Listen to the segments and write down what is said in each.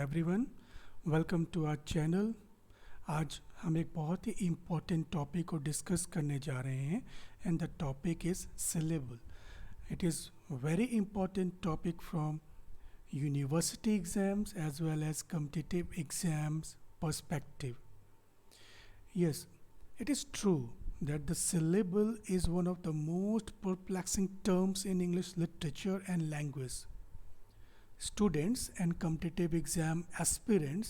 Everyone, welcome to our channel. आज हम एक बहुत ही इम्पोर्टेंट टॉपिक को डिस्कस करने जा रहे हैं and the topic is syllable. It is very important topic from university exams as well as competitive exams perspective. Yes, it is true that the syllable is one of the most perplexing terms in English literature and language. Students and competitive exam aspirants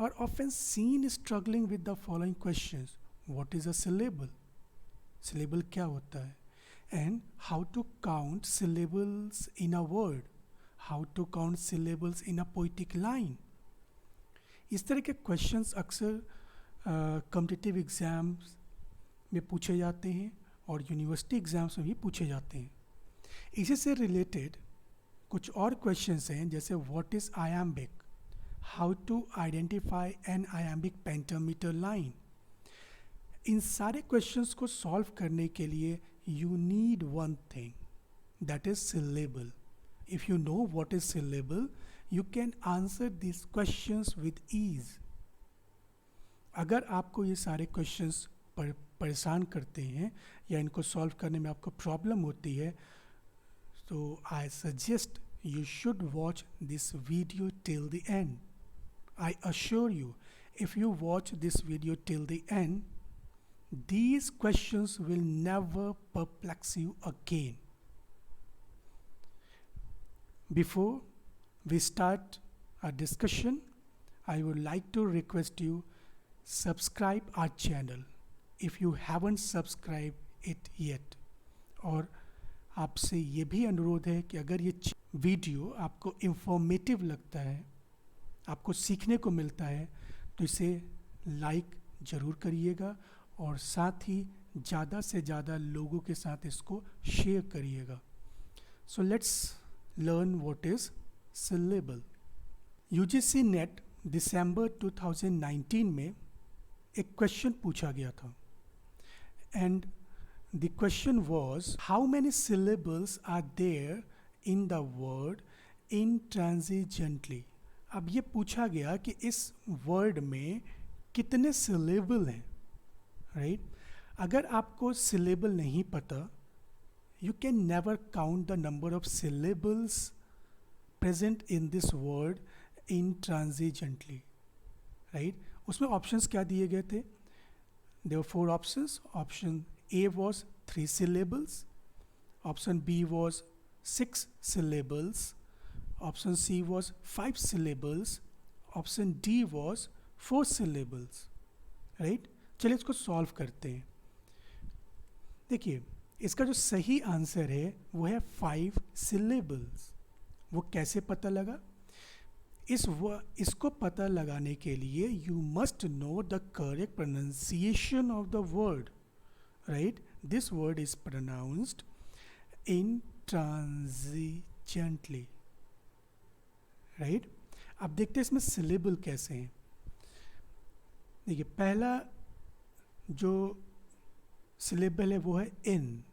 are often seen struggling with the following questions. What is a syllable? Syllable क्या होता है? And how to count syllables in a word? How to count syllables in a poetic line? इस तरह के questions अक्सर competitive exams में पूछे जाते हैं और यूनिवर्सिटी एग्ज़ाम्स में भी पूछे जाते हैं। इसी से रिलेटेड कुछ और क्वेश्चंस हैं, जैसे what is iambic, how to identify an iambic pentameter line. इन सारे क्वेश्चंस को सॉल्व करने के लिए you need one thing, that is syllable. If you know what is syllable, you can answer these questions with ease. अगर आपको ये सारे क्वेश्चंस परेशान करते हैं या इनको सॉल्व करने में आपको प्रॉब्लम होती है, तो I suggest you should watch this video till the end. I assure you, if you watch this video till the end, these questions will never perplex you again. Before we start our discussion, I would like to request you subscribe our channel if you haven't subscribed it yet. और आपसे ये भी अनुरोध है कि अगर ये video आपको इंफॉर्मेटिव लगता है, आपको सीखने को मिलता है, तो इसे लाइक ज़रूर करिएगा और साथ ही ज़्यादा से ज़्यादा लोगों के साथ इसको शेयर करिएगा। So let's learn what is syllable. UGC NET दिसंबर 2019 में एक क्वेश्चन पूछा गया था and the question was how many syllables are there in the word intransigently. अब ये पूछा गया कि इस वर्ड में कितने syllable हैं, राइट? अगर आपको syllable नहीं पता, you can never count the number of syllables present in this word intransigently, right? उसमें ऑप्शंस क्या दिए गए थे? There were 4 options. Option A was 3 syllables. Option B was 6 syllables. Option C was 5 syllables. Option D was 4 syllables, right? चलिए इसको solve करते हैं। देखिए, इसका जो सही आंसर है वो है 5 syllables. वो कैसे पता लगा? इसको पता लगाने के लिए you must know the correct pronunciation of the word, right? This word is pronounced intransigently, right? अब देखते हैं इसमें सिलेबल कैसे हैं। देखिए, पहला जो सिलेबल है वो है इन,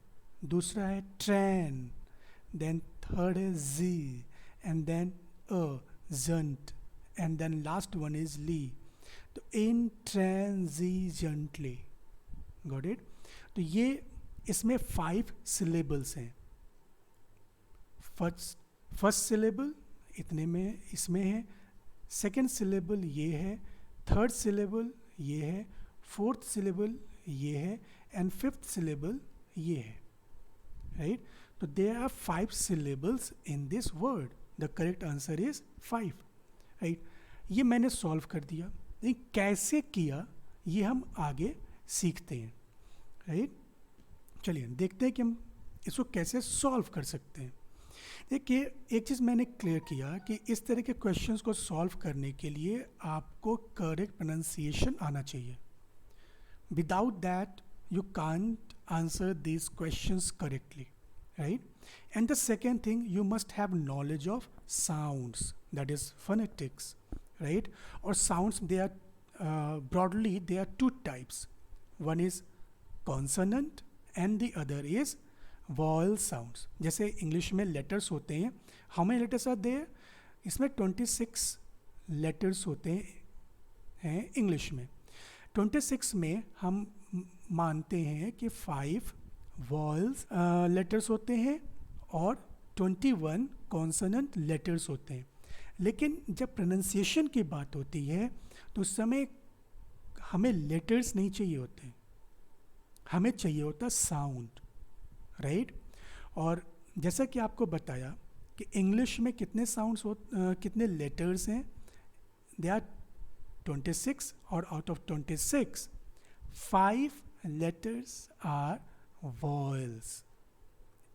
दूसरा है ट्रेन, देन थर्ड है जी, and then zant, and then last one is li. तो intransigently, got it? तो ये इसमें 5 syllables हैं। फर्स्ट syllable इतने में इसमें है, सेकेंड syllable ये है, थर्ड syllable ये है, फोर्थ syllable ये है, एंड फिफ्थ syllable ये है, राइट? तो there are 5 syllables in this word. The correct answer is 5, right? ये मैंने सॉल्व कर दिया, लेकिन कैसे किया ये हम आगे सीखते हैं, राइट? चलिए देखते हैं कि हम इसको कैसे सॉल्व कर सकते हैं। देखिए, एक चीज़ मैंने क्लियर किया कि इस तरह के क्वेश्चंस को सॉल्व करने के लिए आपको करेक्ट प्रोनाउंसिएशन आना चाहिए। Without that you can't answer this questions correctly, right? And the second thing, you must have knowledge of sounds, that is phonetics, right? Or sounds, they are broadly there are 2 types. One is consonant and the other is vowel sounds. जैसे English में letters होते हैं, how many letters are there? इसमें 26 letters होते हैं English में। 26 में हम मानते हैं कि 5 वॉल्स लेटर्स होते हैं और 21 कॉन्सोनेंट लेटर्स होते हैं। लेकिन जब प्रोनाउंसिएशन की बात होती है तो उस समय हमें लेटर्स नहीं चाहिए होते, हमें चाहिए होता साउंड, राइट। और जैसा कि आपको बताया कि इंग्लिश में कितने साउंड्स कितने लेटर्स हैं, दे आर 26 और out of 26 5 letters are vowels,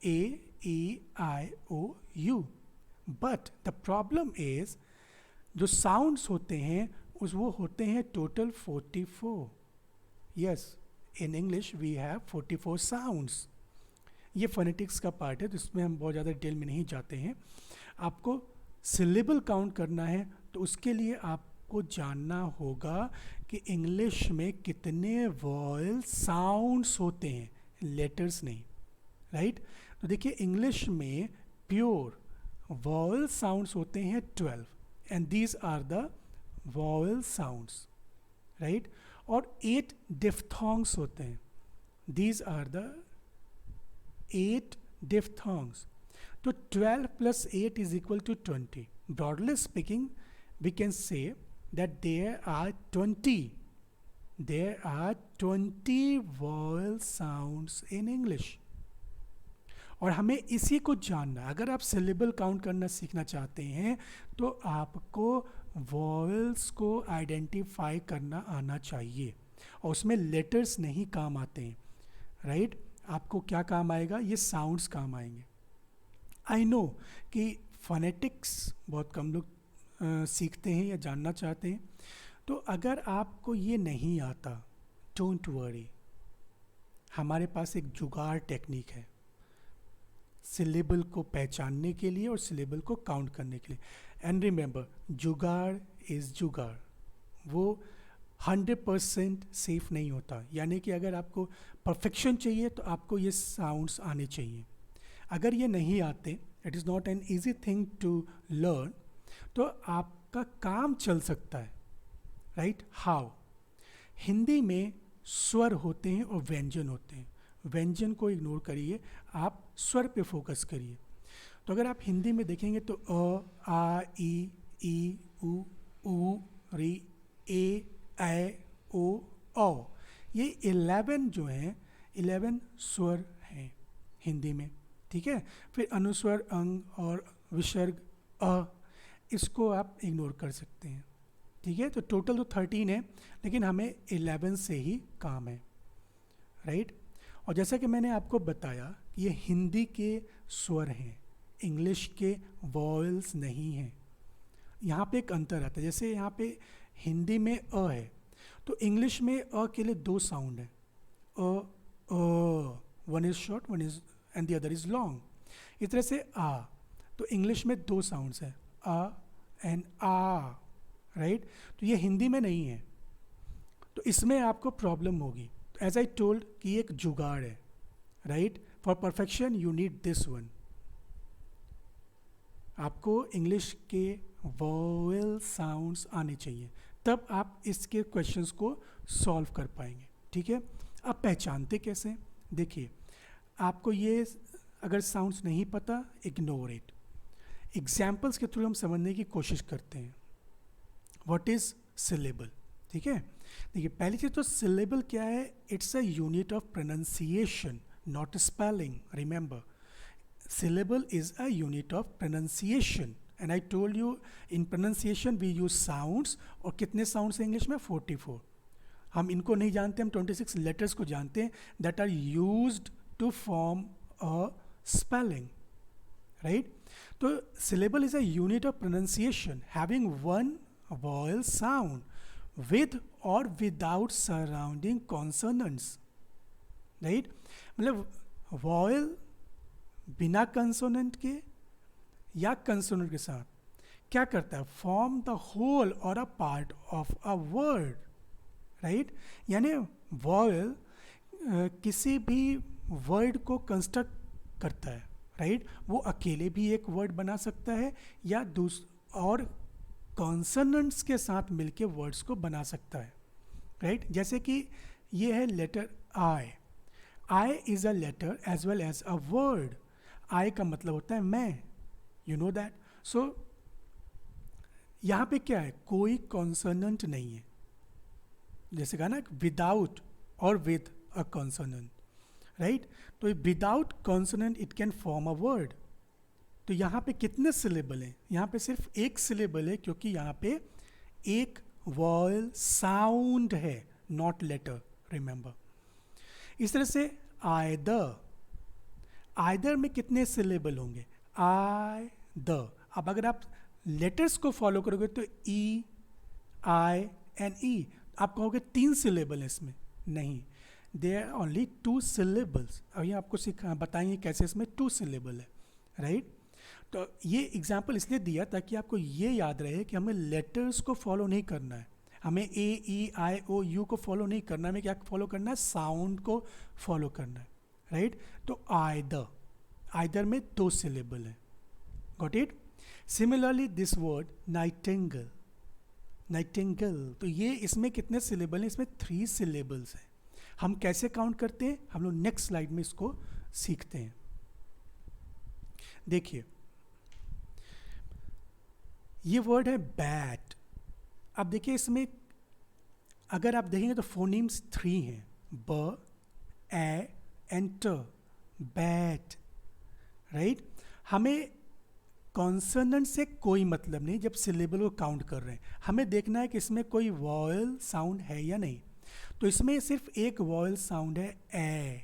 A, E, I, O, U. But the problem is जो साउंड्स होते हैं वो होते हैं total 44। Yes, in English we have 44 sounds. ये फोनेटिक्स का पार्ट है, तो इसमें हम बहुत ज़्यादा डिटेल में नहीं जाते हैं। आपको सिलेबल काउंट करना है तो उसके लिए आपको जानना होगा कि इंग्लिश में कितने वॉयल साउंड्स होते हैं, लेटर्स नहीं, राइट। तो देखिए इंग्लिश में प्योर वॉयल साउंड्स होते हैं 12 and these are the vowel sounds, right. और 8 डिफ्थोंग्स होते हैं, these are the 8 diphthongs. So 12 plus 8 is equal to 20. Broadly speaking, we can say that there are 20 vowel sounds in English. और हमें इसी को जानना, अगर आप सिलेबल काउंट करना सीखना चाहते हैं तो आपको वॉवेल्स को आइडेंटिफाई करना आना चाहिए, और उसमें लेटर्स नहीं काम आते हैं, राइट। आपको क्या काम आएगा, ये साउंड्स काम आएंगे। आई नो कि फोनेटिक्स बहुत कम लोग सीखते हैं या जानना चाहते हैं, तो अगर आपको ये नहीं आता, डोंट वरी, हमारे पास एक जुगाड़ टेक्निक है सिलेबल को पहचानने के लिए और सिलेबल को काउंट करने के लिए। एंड रिमेंबर, जुगाड़ इज़ जुगाड़, वो 100% सेफ नहीं होता। यानी कि अगर आपको परफेक्शन चाहिए तो आपको ये साउंड्स आने चाहिए। अगर ये नहीं आते, it is not an easy thing to learn, तो आपका काम चल सकता है, राइट। हाउ? हिंदी में स्वर होते हैं और व्यंजन होते हैं। व्यंजन को इग्नोर करिए, आप स्वर पे फोकस करिए। तो अगर आप हिंदी में देखेंगे तो अ, आ, ई, उ, री, ए, ओ, औ, ये 11 जो हैं 11 स्वर हैं हिंदी में, ठीक है। फिर अनुस्वर, अंग और विसर्ग अ, इसको आप इग्नोर कर सकते हैं, ठीक है। तो टोटल तो 13 है, लेकिन हमें 11 से ही काम है, राइट। और जैसा कि मैंने आपको बताया, ये हिंदी के स्वर हैं, इंग्लिश के वॉवेल्स नहीं हैं। यहाँ पे एक अंतर आता है, जैसे यहाँ पे हिंदी में अ है, तो इंग्लिश में अ के लिए 2 साउंड है, one is short, one is and the other is long. इस तरह से आ, तो इंग्लिश में 2 साउंड्स हैं, अ एंड आ, राइट। तो ये हिंदी में नहीं है, तो इसमें आपको प्रॉब्लम होगी। तो एज आई टोल्ड कि एक जुगाड़ है, right. For perfection you need this one. आपको इंग्लिश के वोवेल साउंड्स आने चाहिए, तब आप इसके क्वेश्चंस को सॉल्व कर पाएंगे, ठीक है। अब पहचानते कैसे? देखिए, आपको ये अगर साउंड्स नहीं पता, इग्नोर इट। एग्जाम्पल्स के थ्रू हम समझने की कोशिश करते हैं व्हाट इज़ सिलेबल, ठीक है। देखिए, पहली चीज़ तो सिलेबल क्या है? It's a unit of pronunciation, not spelling. Remember, syllable is a unit of pronunciation, and I told you in pronunciation we use sounds, और कितने sounds हैं इंग्लिश में? 44। हम इनको नहीं जानते, हम 26 letters को जानते हैं that are used to form a spelling, right? तो syllable is a unit of pronunciation having one vowel sound with or without surrounding consonants, right? मतलब vowel बिना कंसोनेंट के या कंसोनेंट के साथ क्या करता है? फॉर्म द होल और a part of a word, right. यानी वॉवेल किसी भी वर्ड को कंस्ट्रक्ट करता है, राइट। वो अकेले भी एक वर्ड बना सकता है या और कॉन्सोनेंट्स के साथ मिलके वर्ड्स को बना सकता है, राइट? जैसे कि ये है letter I. I is a letter as well as a word. I का मतलब होता है मैं, यू नो दैट. सो यहाँ पे क्या है, कोई कॉन्सोनेंट नहीं है. जैसे कहा ना, विदाउट और विद अ कॉन्सोनेंट, राइट? तो without consonant it can form a word. तो यहाँ पे कितने सिलेबल हैं? यहाँ पे सिर्फ एक सिलेबल है, क्योंकि यहाँ पे एक वॉयल साउंड है, नॉट लेटर, रिमेंबर. इस तरह से आइदर, आइदर में कितने सिलेबल होंगे? I the. अब अगर आप लेटर्स को फॉलो करोगे तो ई, आई एंड ई, आप कहोगे 3 सिलेबल है इसमें. नहीं, दे आर ओनली 2 सिलेबल्स. अभी आपको बताएंगे कैसे इसमें 2 सिलेबल है, राइट? तो ये एग्जाम्पल इसलिए दिया ताकि आपको ये याद रहे कि हमें लेटर्स को फॉलो नहीं करना है, हमें ए ई आई ओ यू को फॉलो नहीं करना है, हमें क्या फॉलो करना है? साउंड को फॉलो करना है, राइट? तो आइदर, आइदर में 2 सिलेबल है. Got it? Similarly this word Nightingale, Nightingale, तो ये इसमें कितने सिलेबल हैं? इसमें 3 सिलेबल्स हैं. हम कैसे काउंट करते हैं? हम लोग नेक्स्ट स्लाइड में इसको सीखते हैं. देखिए, ये वर्ड है बैट. अब देखिए, इसमें अगर आप देखेंगे तो फोनीम्स 3 हैं, ब, ए एंड ट, बैट, राइट? हमें कॉन्सोनेंट से कोई मतलब नहीं जब सिलेबल को काउंट कर रहे हैं. हमें देखना है कि इसमें कोई वॉयल साउंड है या नहीं. तो इसमें सिर्फ एक वॉयल साउंड है, ए,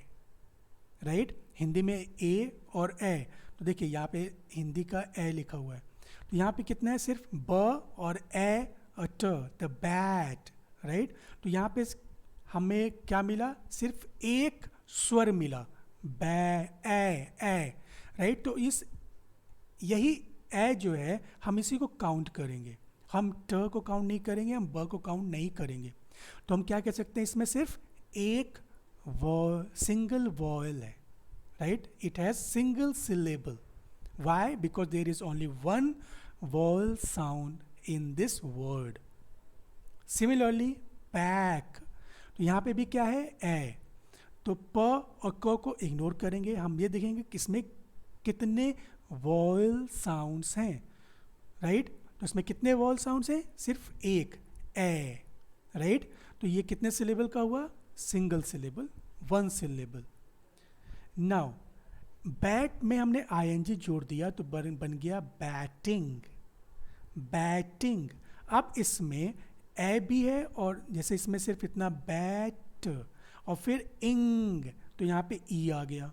राइट? हिंदी में ए और ए. तो देखिए यहाँ पे हिंदी का ए लिखा हुआ है. तो यहाँ पे कितना है? सिर्फ ब और ए और ट, द बैट, राइट? तो यहाँ पे हमें क्या मिला? सिर्फ एक स्वर मिला, बै, ए, राइट? तो इस यही ए जो है हम इसी को काउंट करेंगे. हम ट को काउंट नहीं करेंगे, हम ब को काउंट नहीं करेंगे. तो हम क्या कह सकते हैं? इसमें सिर्फ एक सिंगल वॉयल है, right? It has single syllable. Why? Because there is only one vowel sound in this word. Similarly, pack. तो यहाँ पे भी क्या है? ए. तो प और क को इग्नोर करेंगे. हम ये देखेंगे कि इसमें कितने वॉयल साउंड्स हैं, राइट? तो इसमें कितने वॉयल साउंड्स हैं? सिर्फ एक, ए, राइट? तो ये कितने सिलेबल का हुआ? Single syllable, 1 syllable. Now bat में हमने आईएनजी जोड़ दिया तो बन गया बैटिंग, बैटिंग. अब इसमें ए भी है और जैसे इसमें सिर्फ इतना बैट और फिर इंग, तो यहाँ पे ई आ गया,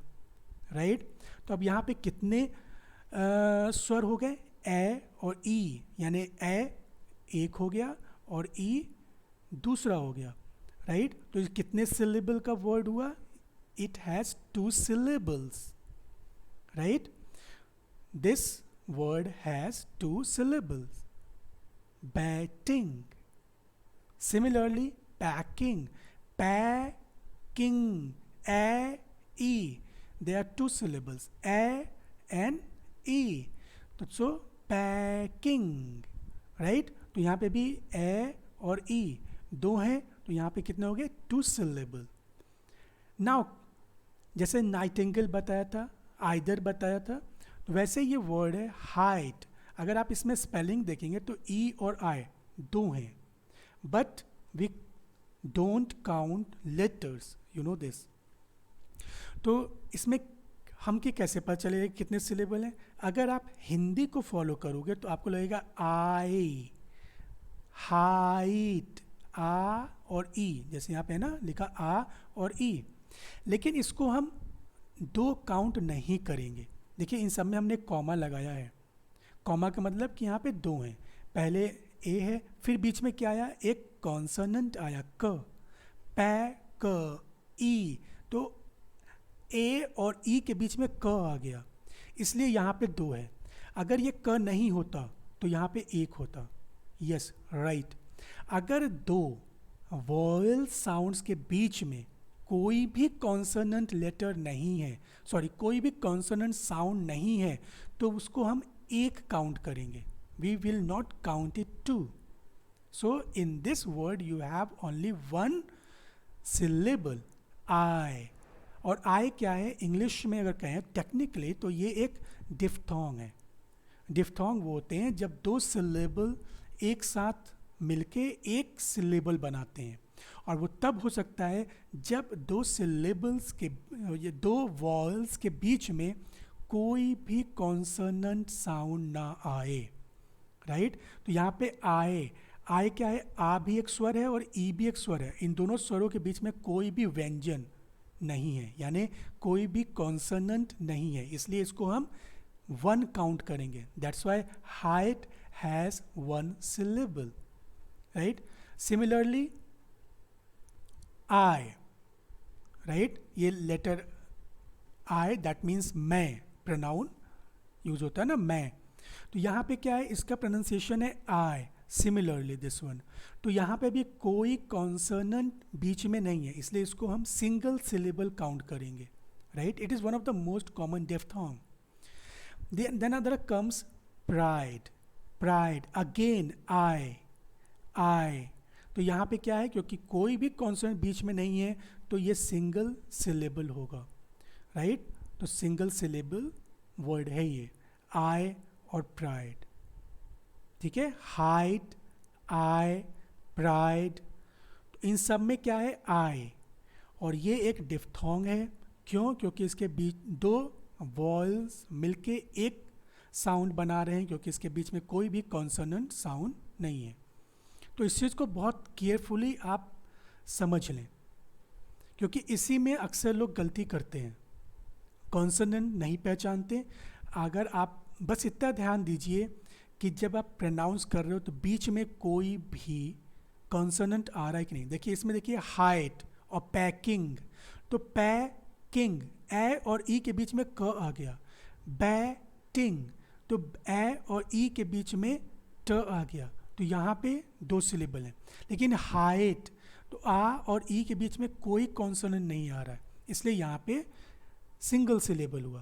राइट? तो अब यहाँ पे कितने स्वर हो गए? ए और ई, यानी ए एक हो गया और ई दूसरा हो गया, राइट? तो ये कितने सिलेबल का वर्ड हुआ? It has 2 syllables. Right? This word has 2 syllables. Batting. Similarly, packing. Packing. A, E. There are 2 syllables. A and E. So, packing. Right? तो यहाँ पे भी A और E 2 हैं. तो यहाँ पे कितने हो गए? 2 syllable. Now, जैसे नाइटिंगेल बताया था, आइदर बताया था, तो वैसे ये वर्ड है हाइट. अगर आप इसमें स्पेलिंग देखेंगे तो ई और आई 2 हैं, but we don't count letters, you know this. तो इसमें हम की कैसे पता चलेगा कितने सिलेबल हैं? अगर आप हिंदी को फॉलो करोगे तो आपको लगेगा आई, हाइट, आ और ई, जैसे यहाँ पे है ना लिखा आ और ई. लेकिन इसको हम 2 काउंट नहीं करेंगे. देखिए, इन सब में हमने कॉमा लगाया है. कॉमा का मतलब कि यहाँ पे 2 हैं. पहले ए है, फिर बीच में क्या आया? एक कॉन्सोनेंट आया, क, पै, क, ई. तो ए और ई के बीच में क आ गया, इसलिए यहाँ पे 2 है. अगर ये क नहीं होता तो यहाँ पे 1 होता. Yes, right. अगर 2 वॉयल साउंड्स के बीच में कोई भी कॉन्सोनेंट लेटर नहीं है, सॉरी, कोई भी कॉन्सोनेंट साउंड नहीं है, तो उसको हम 1 काउंट करेंगे. we will not count it two. So in this word you have only one syllable, I. और I क्या है इंग्लिश में अगर कहें टेक्निकली तो ये एक डिफ्थोंग है. डिफ्थोंग वो होते हैं जब दो सिलेबल एक साथ मिलके एक सिलेबल बनाते हैं, और वो तब हो सकता है जब दो सिलेबल्स के, ये दो वॉल्स के बीच में कोई भी कॉन्सोनेंट साउंड ना आए. राइट तो यहाँ पे आए क्या है, आ भी एक स्वर है और ई भी एक स्वर है. इन दोनों स्वरों के बीच में कोई भी व्यंजन नहीं है, यानी कोई भी कॉन्सोनेंट नहीं है, इसलिए इसको हम वन काउंट करेंगे. That's why height has one syllable. Right similarly I, right ये लेटर आई दैट मीन्स मैं, प्रोनाउन यूज होता है ना मैं. तो यहाँ पे क्या है, इसका प्रोनाउंसिएशन है आई. सिमिलरली दिस वन, तो यहाँ पे भी कोई कॉन्सोनेंट बीच में नहीं है, इसलिए इसको हम सिंगल सिलेबल काउंट करेंगे. Right it is one of the most common diphthong. Then other comes pride. Pride again I. तो यहाँ पे क्या है, क्योंकि कोई भी कॉन्सोनेंट बीच में नहीं है तो ये सिंगल सिलेबल होगा. राइट तो सिंगल सिलेबल वर्ड है ये आई और प्राइड. ठीक है, हाइट, आई, प्राइड, तो इन सब में क्या है आई, और ये एक डिफ्थोंग है. क्यों? क्योंकि इसके बीच दो वॉल्स मिलके एक साउंड बना रहे हैं, क्योंकि इसके बीच में कोई भी कॉन्सोनेंट साउंड नहीं है. तो इस चीज़ को बहुत केयरफुली आप समझ लें, क्योंकि इसी में अक्सर लोग गलती करते हैं, कॉन्सोनेंट नहीं पहचानते. अगर आप बस इतना ध्यान दीजिए कि जब आप प्रोनाउंस कर रहे हो तो बीच में कोई भी कॉन्सोनेंट आ रहा है कि नहीं. देखिए इसमें देखिए हाइट और पैकिंग, तो पैकिंग ए और ई के बीच में क आ गया. बैटिंग तो ए और ई के बीच में ट आ गया, तो यहाँ पे दो सिलेबल हैं. लेकिन हाइट तो आ और ई के बीच में कोई कॉन्सोनेंट नहीं आ रहा है, इसलिए यहाँ पे सिंगल सिलेबल हुआ.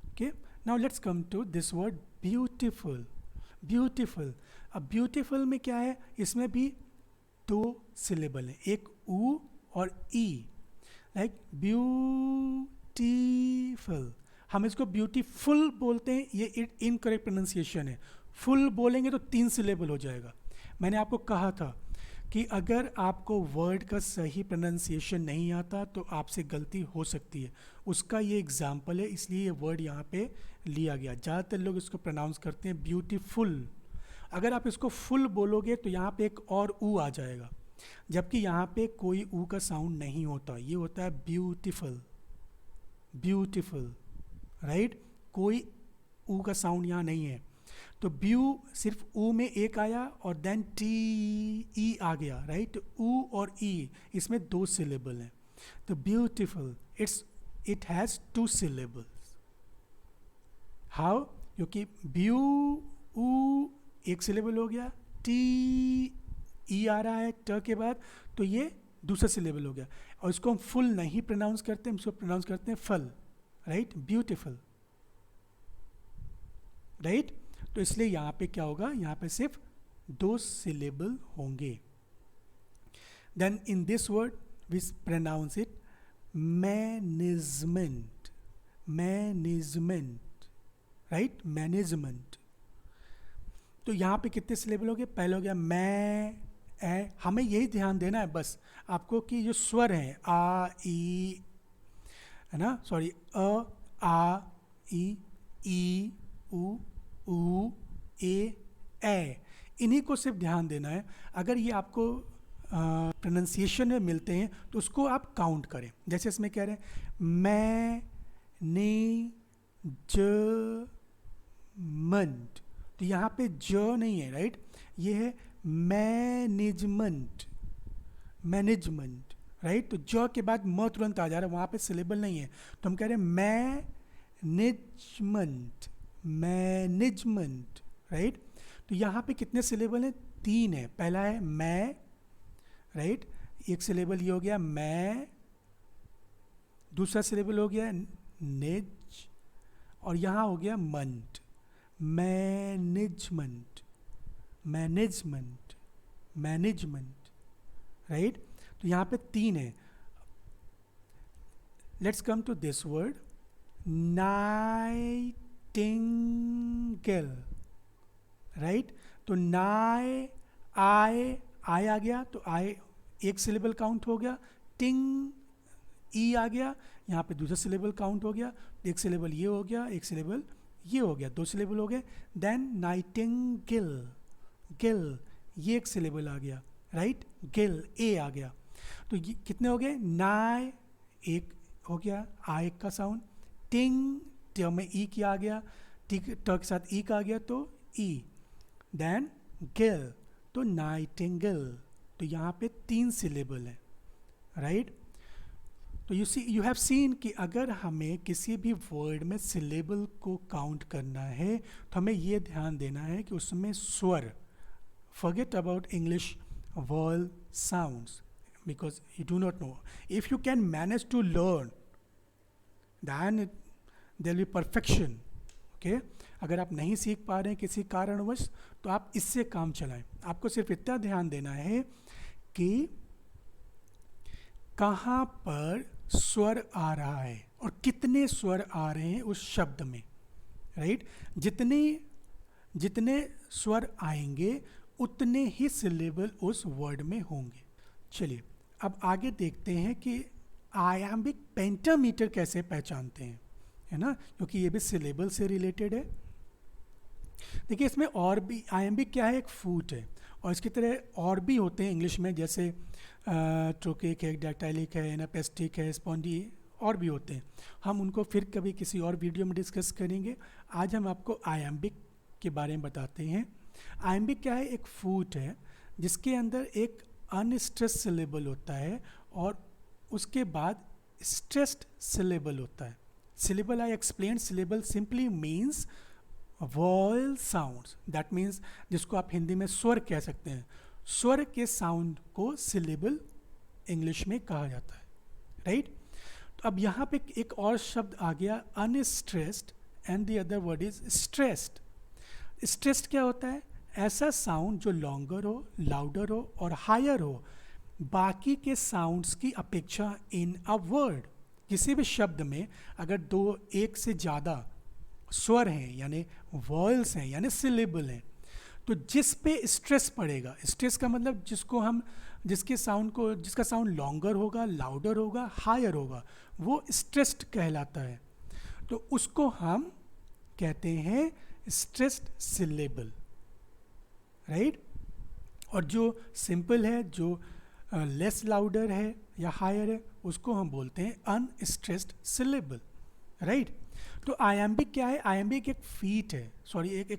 Okay, now let's come to this word beautiful. Beautiful, अब ब्यूटीफुल में क्या है, इसमें भी दो सिलेबल हैं, एक ऊ और ई. लाइक ब्यूटीफुल, हम इसको ब्यूटीफुल बोलते हैं, ये इनकरेक्ट प्रोनाउंसिएशन है. फुल बोलेंगे तो तीन सिलेबल हो जाएगा. मैंने आपको कहा था कि अगर आपको वर्ड का सही प्रोनाउंसिएशन नहीं आता तो आपसे गलती हो सकती है. उसका ये एग्जाम्पल है, इसलिए ये वर्ड यहाँ पे लिया गया. ज़्यादातर लोग इसको प्रोनाउंस करते हैं ब्यूटीफुल. अगर आप इसको फुल बोलोगे तो यहाँ पे एक और ऊ आ जाएगा, जबकि यहाँ पे कोई ऊ का साउंड नहीं होता, ये होता है ब्यूटीफुल. ब्यूटीफुल, राइट, कोई ऊ का साउंड यहाँ नहीं है. तो ब्यू सिर्फ ऊ में एक आया और देन टी ई आ गया. राइट ऊ और ई इसमें दो सिलेबल हैं. तो beautiful it has two syllables. How? क्योंकि ब्यू ऊ एक सिलेबल हो गया, टी ई आ रहा है ट के बाद, तो ये दूसरा सिलेबल हो गया. और इसको हम फुल नहीं प्रोनाउंस करते, हम इसको प्रोनाउंस करते हैं फल. Right beautiful. राइट तो इसलिए यहाँ पे क्या होगा, यहाँ पे सिर्फ दो सिलेबल होंगे. Then in this word we pronounce it management. Management, right, management. तो यहाँ पे कितने सिलेबल हो गए? पहले हो गया मैं ए. हमें यही ध्यान देना है बस आपको कि जो स्वर हैं आ ई, है ना, सॉरी अ आ ई उ ऊ ए, इन्हीं को सिर्फ ध्यान देना है. अगर ये आपको प्रोनाउंसिएशन में मिलते हैं तो उसको आप काउंट करें. जैसे इसमें कह रहे हैं मैं ने ज मंट, तो यहाँ पे ज नहीं है. राइट ये है मैनेजमेंट. मैनेजमेंट, राइट, तो ज के बाद म तुरंत आ जा रहा है, वहाँ पे सिलेबल नहीं है, तो हम कह रहे हैं मैनेजमेंट. Management, right. तो यहाँ पे कितने सिलेबल हैं? तीन है. पहला है मैं, राइट, एक सिलेबल ये हो गया मैं. दूसरा सिलेबल हो गया निज, और यहाँ हो गया मंट. मैनेजमेंट. Management, management, right. तो यहाँ पे 3 है। Let's come to this word, nightingale, right. तो नाई, आई आ गया, तो आई एक सिलेबल काउंट हो गया, टिंग ई आ गया, यहाँ पे दूसरा सिलेबल काउंट हो गया, एक सिलेबल ये हो गया, एक सिलेबल ये हो गया, 2 सिलेबल हो गए। देन नाइटिंगेल, गिल, ये एक सिलेबल आ गया, राइट, गिल ए आ गया। तो ये कितने हो गए, नाई एक हो गया, आई का साउंड, टिंग ट में ई क्या आ गया, टी ट के साथ ई का आ गया तो ई, देन गिल तो नाइटिंगेल। तो यहाँ पे 3 सिलेबल है, राइट। तो यू हैव सीन कि अगर हमें किसी भी वर्ड में सिलेबल को काउंट करना है तो हमें ये ध्यान देना है कि उसमें स्वर, forget about English vowel sounds because you do not know. If you can manage to learn, then there will be perfection. Okay? अगर आप नहीं सीख पा रहे हैं किसी कारणवश तो आप इससे काम चलाएं। आपको सिर्फ इतना ध्यान देना है कि कहाँ पर स्वर आ रहा है और कितने स्वर आ रहे हैं उस शब्द में, राइट। जितने स्वर आएंगे उतने ही सिलेबल उस वर्ड में होंगे। चलिए अब आगे देखते हैं कि आयाम्बिक पेंटामीटर कैसे पहचानते हैं, है ना, क्योंकि ये भी सिलेबल से रिलेटेड है। देखिए इसमें और भी, आयाम्बिक क्या है, एक फूट है, और इसकी तरह और भी होते हैं इंग्लिश में, जैसे ट्रोकेक है, डैक्टाइलिक है, एनापेस्टिक है, स्पॉन्डी, और भी होते हैं। हम उनको फिर कभी किसी और वीडियो में डिस्कस करेंगे। आज हम आपको आयाम्बिक के बारे में बताते हैं। आयम्बिक क्या है, एक फूट है जिसके अंदर एक अनस्ट्रेस्ड सिलेबल होता है और उसके बाद स्ट्रेस्ड सिलेबल होता है। Syllable I explain, syllable simply means vial sounds, that means जिसको आप हिंदी में स्वर कह सकते हैं। स्वर के साउंड को सिलेबल इंग्लिश में कहा जाता है, राइट। तो अब यहाँ पे एक और शब्द आ गया, unstressed, and the other word is stressed. Stressed क्या होता है, ऐसा साउंड जो लॉन्गर हो, लाउडर हो और हायर हो बाकी के साउंड्स की अपेक्षा इन अ वर्ड। किसी भी शब्द में अगर एक से ज़्यादा स्वर हैं यानी वॉयल्स हैं यानी सिलेबल हैं, तो जिस पे स्ट्रेस पड़ेगा, स्ट्रेस का मतलब जिसका साउंड लॉन्गर होगा, लाउडर होगा, हायर होगा, वो स्ट्रेस्ड कहलाता है। तो उसको हम कहते हैं स्ट्रेस्ड सिलेबल, राइट। और जो सिंपल है, जो लेस लाउडर है या हायर है, उसको हम बोलते हैं अनस्ट्रेस्ड सिलेबल, राइट। तो आयम्बिक क्या है, आयम्बिक एक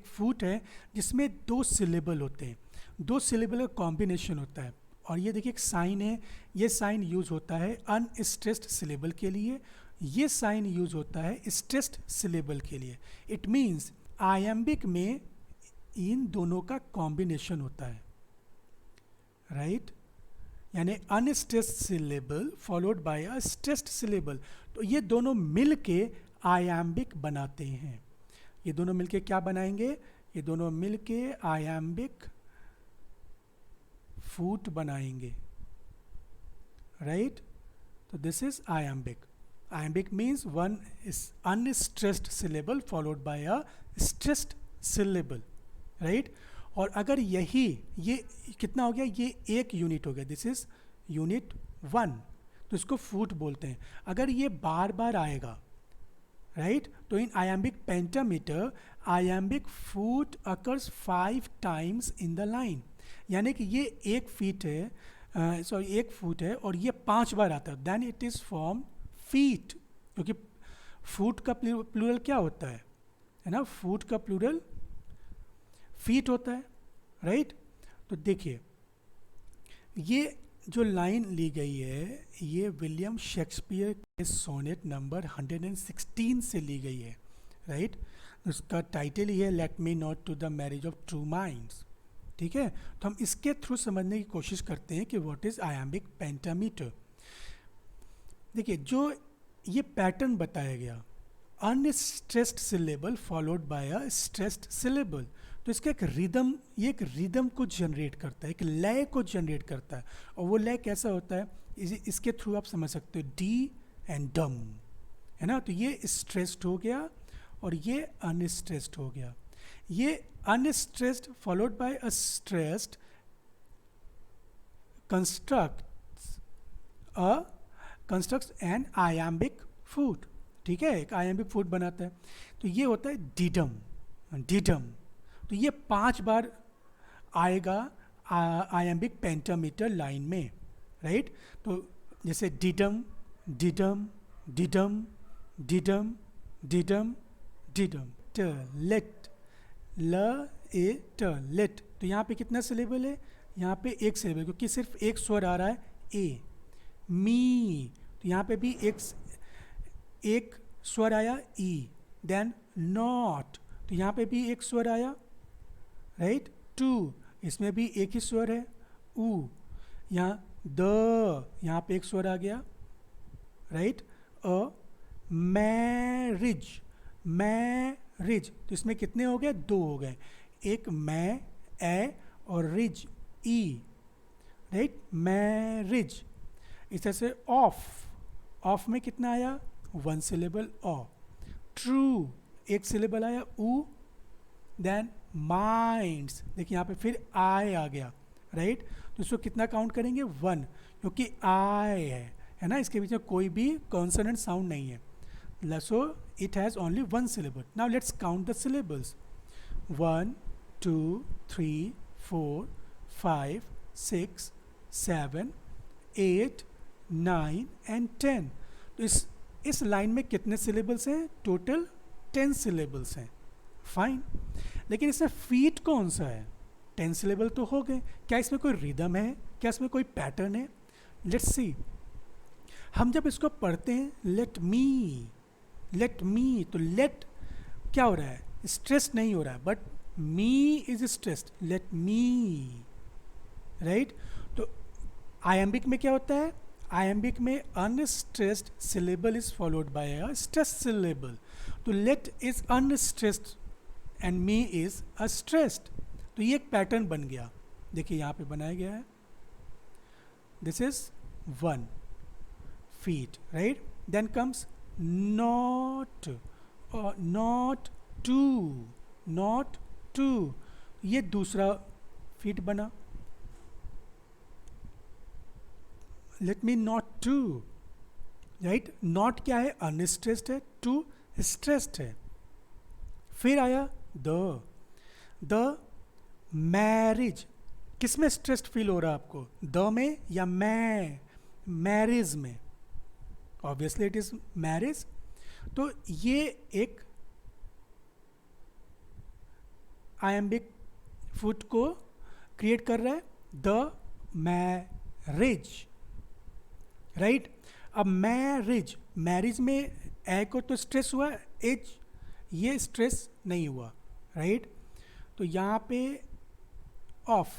फूट है जिसमें 2 सिलेबल होते हैं, 2 सिलेबल का कॉम्बिनेशन होता है। और ये देखिए एक साइन है, ये साइन यूज होता है अनस्ट्रेस्ड सिलेबल के लिए, ये साइन यूज होता है स्ट्रेस्ड सिलेबल के लिए। इट मीन्स आयम्बिक में इन दोनों का कॉम्बिनेशन होता है, राइट, यानी unstressed syllable followed by a stressed syllable. तो ये दोनों मिलके आयम्बिक बनाते हैं। ये दोनों मिलके क्या बनाएंगे, ये दोनों मिलके आयम्बिक फूट बनाएंगे, राइट। तो this is iambic. Iambic means one is unstressed syllable followed by a stressed syllable, right? और अगर ये कितना हो गया, ये एक यूनिट हो गया, दिस इज यूनिट 1, तो इसको फूट बोलते हैं। अगर ये बार बार आएगा, राइट, तो in iambic pentameter iambic foot occurs 5 times in the line, यानी कि ये 1 फीट है, एक फुट है और ये 5 बार आता है, then it is form feet. क्योंकि फुट का प्लूरल क्या होता है ना, फुट का प्लूरल फीट होता है, राइट। तो देखिए ये जो लाइन ली गई है ये विलियम शेक्सपियर के सोनेट नंबर 116 से ली गई है, राइट। उसका टाइटल ही है let me not to the marriage of true minds, ठीक है। तो हम इसके थ्रू समझने की कोशिश करते हैं कि व्हाट इज आयम्बिक पेंटामीटर। देखिए जो ये पैटर्न बताया गया, unstressed syllable followed by a stressed syllable. तो इसका एक रिदम, ये एक रिदम को जनरेट करता है, एक लय को जनरेट करता है। और वो लय कैसा होता है, इसके थ्रू आप समझ सकते हो, डी एंड डम, है ना। तो ये स्ट्रेस्ड हो गया और ये अनस्ट्रेस्ड हो गया। ये unstressed followed by a stressed constructs an iambic foot, ठीक है, एक आयाम्बिक फूड बनाता है। तो ये होता है डिडम, डिडम। तो ये 5 बार आएगा आयाम्बिक पेंटामीटर लाइन में, राइट। तो जैसे डिडम डिडम डिडम डिडम डिडम डिडम, ट लेट, ल ए ट लेट। तो यहाँ पे कितना सिलेबल है, यहाँ पे एक सिलेबल, क्योंकि सिर्फ एक स्वर आ रहा है ए। मी, तो यहाँ पे भी एक स्वर आया ई। देन नॉट, तो यहाँ पे भी एक स्वर आया, राइट। टू, इसमें भी एक ही स्वर है, ऊ। यहाँ द, यहाँ पे एक स्वर आ गया, राइट। अ मैरिज, मैरिज, तो इसमें कितने हो गए, 2 हो गए, एक मै ए और रिज ई, राइट, मैरिज। इस तरह से ऑफ, ऑफ में कितना आया, 1 सिलेबल ऑ। ट्रू, एक सिलेबल आया ऊ। देन माइंड्स, देखिए यहाँ पे फिर आई आ गया, राइट। तो इसको कितना काउंट करेंगे, 1, क्योंकि आई है ना, इसके बीच में कोई भी कॉन्सोनेंट साउंड नहीं है। So it has only 1 syllable. Now let's count the syllables. 1, 2, 3, 4, 5, 6, 7, 8, 9 and 10. तो इस लाइन में कितने syllables हैं, टोटल 10 syllables हैं, फाइन। लेकिन इसमें फीट कौन सा है, 10 syllable तो हो गए, क्या इसमें कोई रिदम है, क्या इसमें कोई पैटर्न है? Let's see. हम जब इसको पढ़ते हैं लेट मी, लेट मी, तो लेट क्या हो रहा है, स्ट्रेस नहीं हो रहा है, but me is stressed, let me, right. तो आयम्बिक में क्या होता है, आयम्बिक में unstressed syllable is followed by a stressed syllable. तो let is unstressed and me is a stressed. तो ये एक पैटर्न बन गया, देखिए यहाँ पे बनाया गया है, this is 1 feet, right? Then comes not, not two, not two, ये दूसरा feet बना। Let me not two, right? Not क्या है, unstressed है, two stressed है। फिर आया the marriage, किस में स्ट्रेस्ड फील हो रहा है आपको, द में या मैरिज में? Obviously it is marriage. तो ये एक आयम्बिक फुट को क्रिएट कर रहा है, द मैरिज, राइट। अब मैरिज, मैरिज में ए को तो स्ट्रेस हुआ, एज ये स्ट्रेस नहीं हुआ, राइट। तो यहाँ पे ऑफ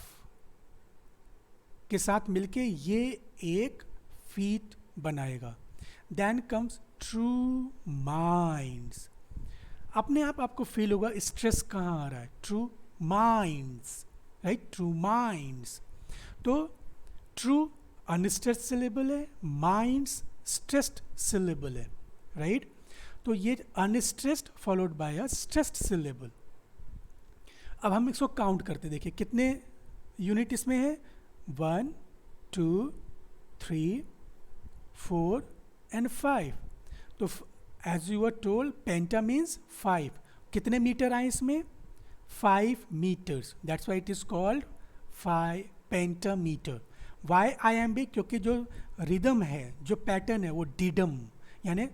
के साथ मिलके ये एक फीट बनाएगा। देन कम्स ट्रू माइंड्स, अपने आप आपको फील होगा स्ट्रेस कहाँ आ रहा है, true minds, right, true minds. तो ट्रू अनस्ट्रेस्ड सिलेबल है, माइंड्स स्ट्रेस्ड सिलेबल है, राइट। तो ये unstressed followed by a stressed syllable. अब हम इसको काउंट करते, देखिए कितने यूनिट इसमें है, 1 2 3 4 and 5। तो as you are told penta means 5, कितने मीटर आए इसमें, 5 metres, that's why it is called 5 pentameter. Why iambic, क्योंकि जो रिदम है, जो पैटर्न है वो डिडम, यानी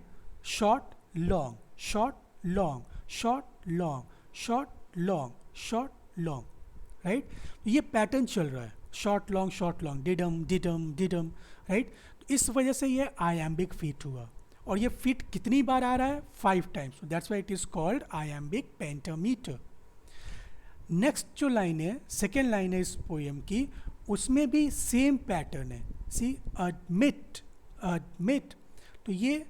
short long short long short long short long short long, right. ये पैटर्न चल रहा है, शॉर्ट लॉन्ग डिडम डिडम डिडम, राइट। तो इस वजह से ये आयम्बिक फीट हुआ, और ये फीट कितनी बार आ रहा है, 5 times, that's why it is called iambic pentameter. Next जो लाइन है, सेकेंड लाइन है इस पोएम की, उसमें भी सेम पैटर्न है, सी एडमिट एडमिट। तो ये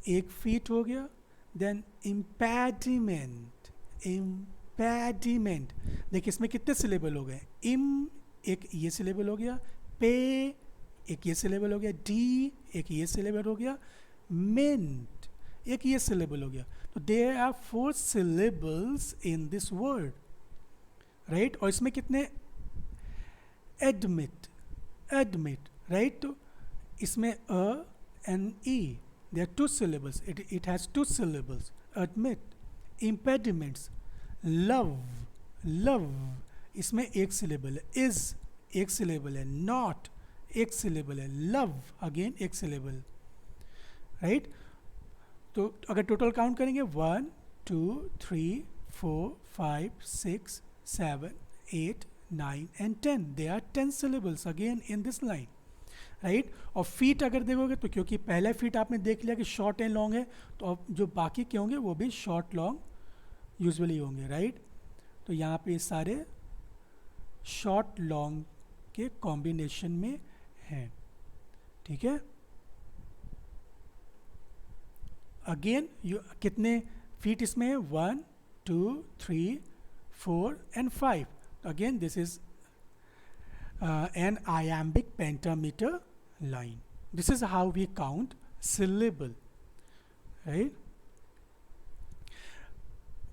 एक फीट हो गया. Then impediment. इम्पेडिमेंट, देखिए इसमें कितने सिलेबल हो गए. इम एक ये सिलेबल हो गया, पे एक ये सिलेबल हो गया, डी एक ये सिलेबल हो गया, मेंट एक ये सिलेबल हो गया. तो there are 4 syllables in this word, right. और इसमें कितने, एडमिट, एडमिट, राइट. तो इसमें A and E, there are 2 syllables. It has 2 syllables. Admit, impediments, love, love, इसमें एक syllable है. Is एक syllable है. Not एक syllable है. Love again एक syllable, right. तो अगर टोटल काउंट करेंगे 1 2 3 4 5 6 7 8 9 and 10. There are 10 syllables again in this line, right. और फीट अगर देखोगे तो क्योंकि पहले फीट आपने देख लिया कि शॉर्ट एंड लॉन्ग है, तो अब जो बाकी के होंगे वो भी शॉर्ट लॉन्ग यूजुअली होंगे, राइट. तो यहाँ पे सारे शॉर्ट लॉन्ग के कॉम्बिनेशन में हैं, ठीक है. अगेन कितने फीट इसमें है, 1 2 3 4 and 5. Again this is an iambic pentameter line. This is how we count syllable, right.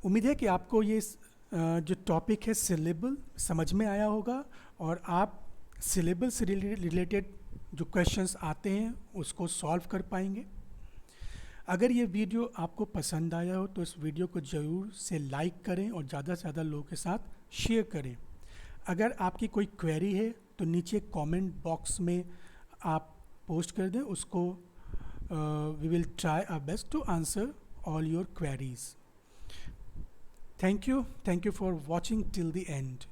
उम्मीद है कि आपको ये जो टॉपिक है syllable समझ में आया होगा और आप syllable से रिलेटेड जो क्वेश्चंस आते हैं उसको सॉल्व कर पाएंगे. अगर ये वीडियो आपको पसंद आया हो तो इस वीडियो को ज़रूर से लाइक करें और ज़्यादा से ज़्यादा लोगों के साथ शेयर करें. अगर आपकी कोई क्वेरी है तो नीचे कमेंट बॉक्स में आप पोस्ट कर दें उसको. We will try our best to answer all your queries. Thank you for watching till the and.